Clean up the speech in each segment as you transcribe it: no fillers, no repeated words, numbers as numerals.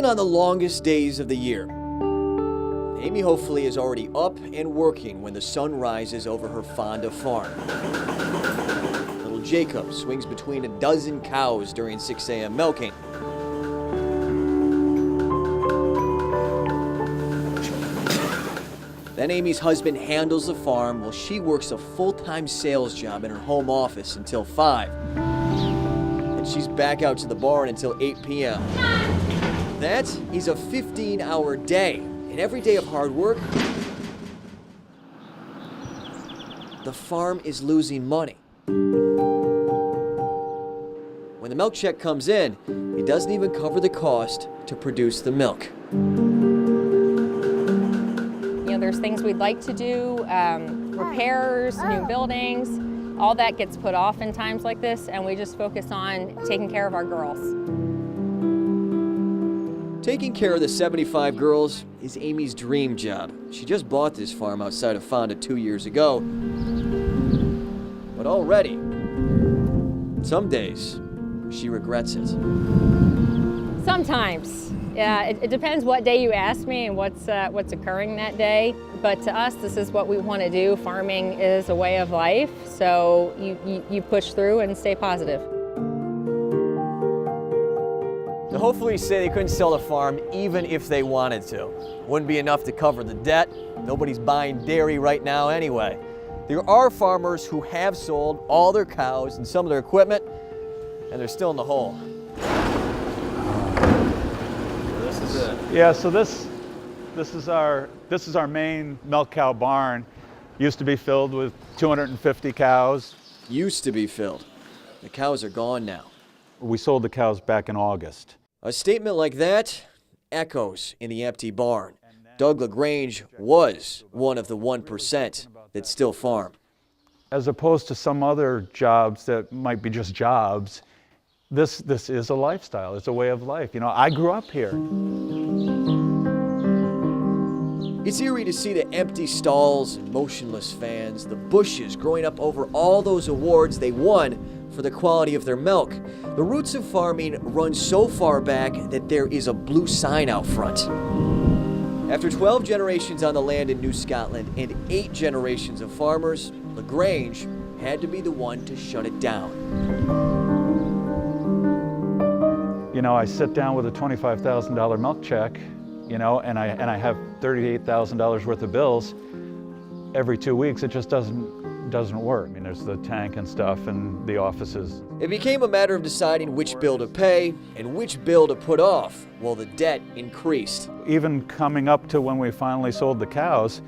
Even on the longest days of the year, Amy hopefully is already up and working when the sun rises over her Fonda farm. Little Jacob swings between a dozen cows during 6 a.m. milking. Then Amy's husband handles the farm while she works a full-time sales job in her home office until 5. And she's back out to the barn until 8 p.m. That is a 15-hour day. And every day of hard work, the farm is losing money. When the milk check comes in, it doesn't even cover the cost to produce the milk. There's things we'd like to do, repairs, new buildings, all that gets put off in times like this, and we just focus on taking care of our girls. Taking care of the 75 girls is Amy's dream job. She just bought this farm outside of Fonda 2 years ago. But already, some days, she regrets it. Sometimes. Yeah, it depends what day you ask me and what's occurring that day. But to us, this is what we want to do. Farming is a way of life, so you push through and stay positive. The hopefully say they couldn't sell the farm even if they wanted to. Wouldn't be enough to cover the debt. Nobody's buying dairy right now anyway. There are farmers who have sold all their cows and some of their equipment, and they're still in the hole. This is it. Yeah, so this is our main milk cow barn. Used to be filled with 250 cows. Used to be filled. The cows are gone now. We sold the cows back in August. A statement like that echoes in the empty barn. Doug LaGrange was one of the 1% that still farm. As opposed to some other jobs that might be just jobs, this is a lifestyle. It's a way of life. You know, I grew up here. It's eerie to see the empty stalls and motionless fans, the bushes growing up over all those awards they won for the quality of their milk. The roots of farming run so far back that there is a blue sign out front. After 12 generations on the land in New Scotland and 8 generations of farmers, LaGrange had to be the one to shut it down. You know, I sit down with a $25,000 milk check, you know, and I have $38,000 worth of bills every 2 weeks. It just doesn't work. I mean, there's the tank and stuff and the offices. It became a matter of deciding which bill to pay and which bill to put off while the debt increased. Even coming up to when we finally sold the cows,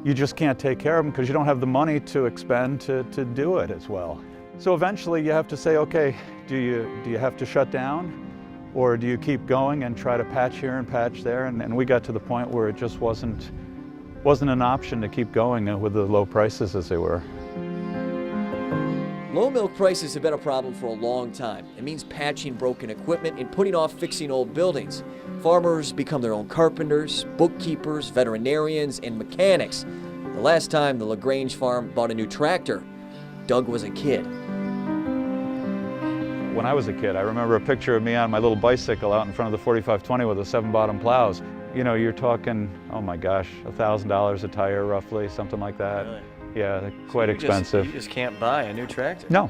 you just can't take care of them because you don't have the money to expend to do it as well. So eventually you have to say, okay, do you have to shut down? Or do you keep going and try to patch here and patch there? And we got to the point where it just wasn't an option to keep going with the low prices as they were. Low milk prices have been a problem for a long time. It means patching broken equipment and putting off fixing old buildings. Farmers become their own carpenters, bookkeepers, veterinarians, and mechanics. The last time the LaGrange farm bought a new tractor, Doug was a kid. When I was a kid, I remember a picture of me on my little bicycle out in front of the 4520 with the 7-bottom plows. You know, you're talking, oh my gosh, $1,000 a tire roughly, something like that. Really? Yeah, they're quite expensive. You just can't buy a new tractor. No.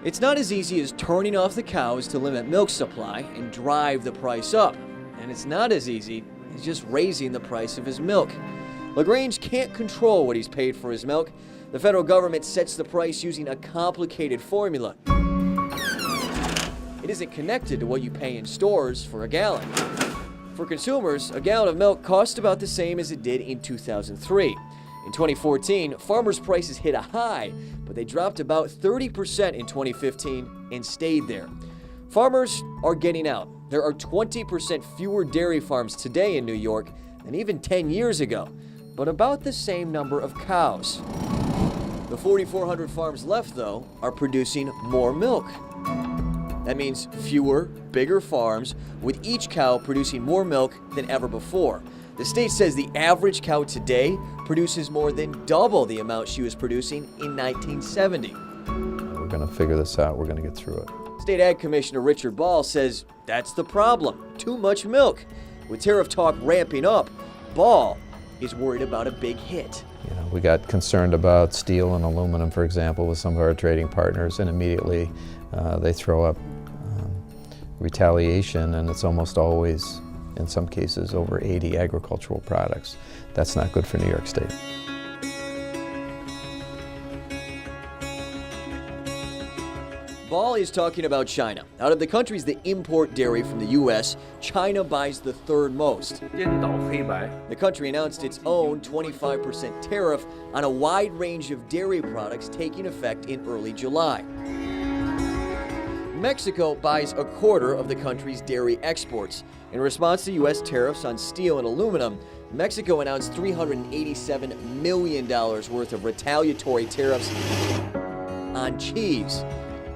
It's not as easy as turning off the cows to limit milk supply and drive the price up. And it's not as easy as just raising the price of his milk. LaGrange can't control what he's paid for his milk. The federal government sets the price using a complicated formula. It isn't connected to what you pay in stores for a gallon. For consumers, a gallon of milk cost about the same as it did in 2003. In 2014, farmers' prices hit a high, but they dropped about 30% in 2015 and stayed there. Farmers are getting out. There are 20% fewer dairy farms today in New York than even 10 years ago, but about the same number of cows. The 4,400 farms left, though, are producing more milk. That means fewer, bigger farms, with each cow producing more milk than ever before. The state says the average cow today produces more than double the amount she was producing in 1970. We're going to figure this out. We're going to get through it. State Ag Commissioner Richard Ball says that's the problem, too much milk. With tariff talk ramping up, Ball is worried about a big hit. We got concerned about steel and aluminum, for example, with some of our trading partners, and immediately they throw up retaliation, and it's almost always, in some cases, over 80 agricultural products. That's not good for New York State. Ball is talking about China. Out of the countries that import dairy from the U.S., China buys the third most. The country announced its own 25% tariff on a wide range of dairy products taking effect in early July. Mexico buys a quarter of the country's dairy exports. In response to U.S. tariffs on steel and aluminum, Mexico announced $387 million worth of retaliatory tariffs on cheese.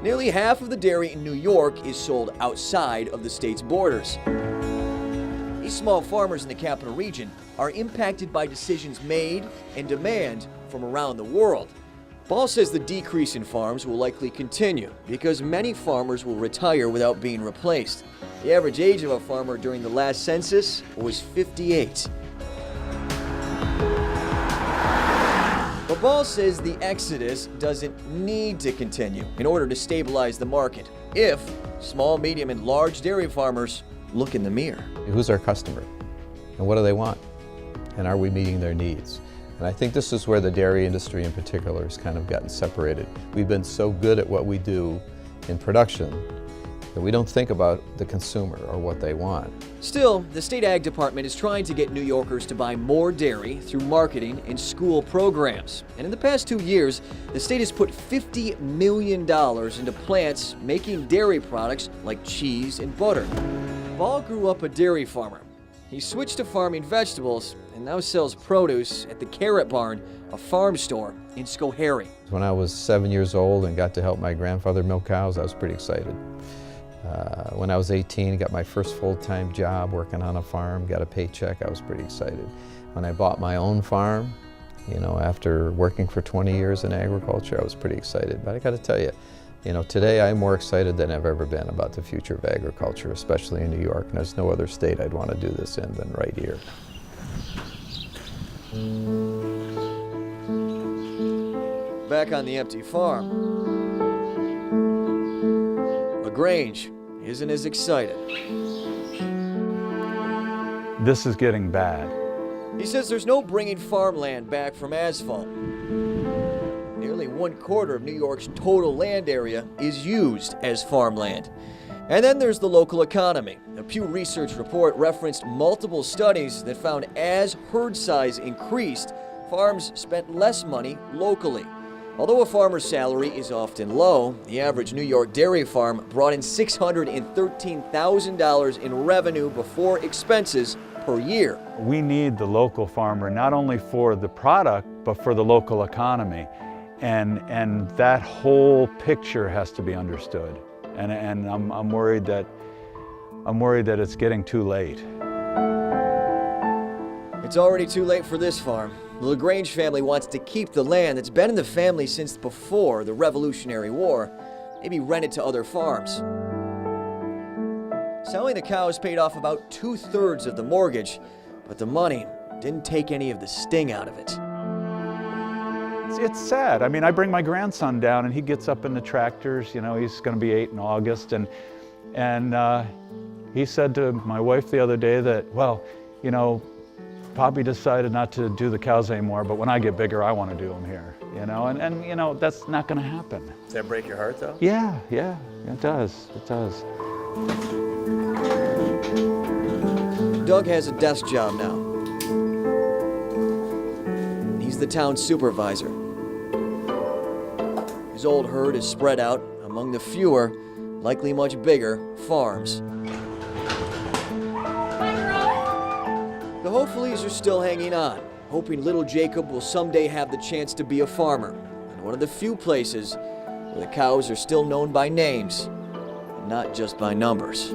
Nearly half of the dairy in New York is sold outside of the state's borders. These small farmers in the capital region are impacted by decisions made and demand from around the world. Ball says the decrease in farms will likely continue because many farmers will retire without being replaced. The average age of a farmer during the last census was 58. But Ball says the exodus doesn't need to continue in order to stabilize the market if small, medium, and large dairy farmers look in the mirror. Who's our customer? And what do they want? And are we meeting their needs? And I think this is where the dairy industry in particular has kind of gotten separated. We've been so good at what we do in production that we don't think about the consumer or what they want. Still, the state ag department is trying to get New Yorkers to buy more dairy through marketing and school programs. And in the past 2 years, the state has put $50 million into plants making dairy products like cheese and butter. Ball grew up a dairy farmer. He switched to farming vegetables and now sells produce at the Carrot Barn, a farm store in Schoharie. When I was 7 years old and got to help my grandfather milk cows, I was pretty excited. When I was 18, got my first full-time job working on a farm, got a paycheck, I was pretty excited. When I bought my own farm, after working for 20 years in agriculture, I was pretty excited. But I got to tell you, today I'm more excited than I've ever been about the future of agriculture, especially in New York. And there's no other state I'd want to do this in than right here. Back on the empty farm, LaGrange isn't as excited. This is getting bad. He says there's no bringing farmland back from asphalt. Nearly 1/4 of New York's total land area is used as farmland. And then there's the local economy. A Pew Research report referenced multiple studies that found as herd size increased, farms spent less money locally. Although a farmer's salary is often low, the average New York dairy farm brought in $613,000 in revenue before expenses per year. We need the local farmer not only for the product, but for the local economy. And that whole picture has to be understood. And I'm worried that it's getting too late. It's already too late for this farm. The LaGrange family wants to keep the land that's been in the family since before the Revolutionary War, maybe rent it to other farms. Selling the cows paid off about 2/3 of the mortgage, but the money didn't take any of the sting out of it. It's sad. I mean, I bring my grandson down and he gets up in the tractors, he's going to be 8 in August, and he said to my wife the other day that, well, Poppy decided not to do the cows anymore, but when I get bigger, I want to do them here, and that's not going to happen. Does that break your heart, though? Yeah, it does. Doug has a desk job now. He's the town supervisor. His old herd is spread out among the fewer, likely much bigger, farms. The Hopefullys are still hanging on, hoping little Jacob will someday have the chance to be a farmer in one of the few places where the cows are still known by names and not just by numbers.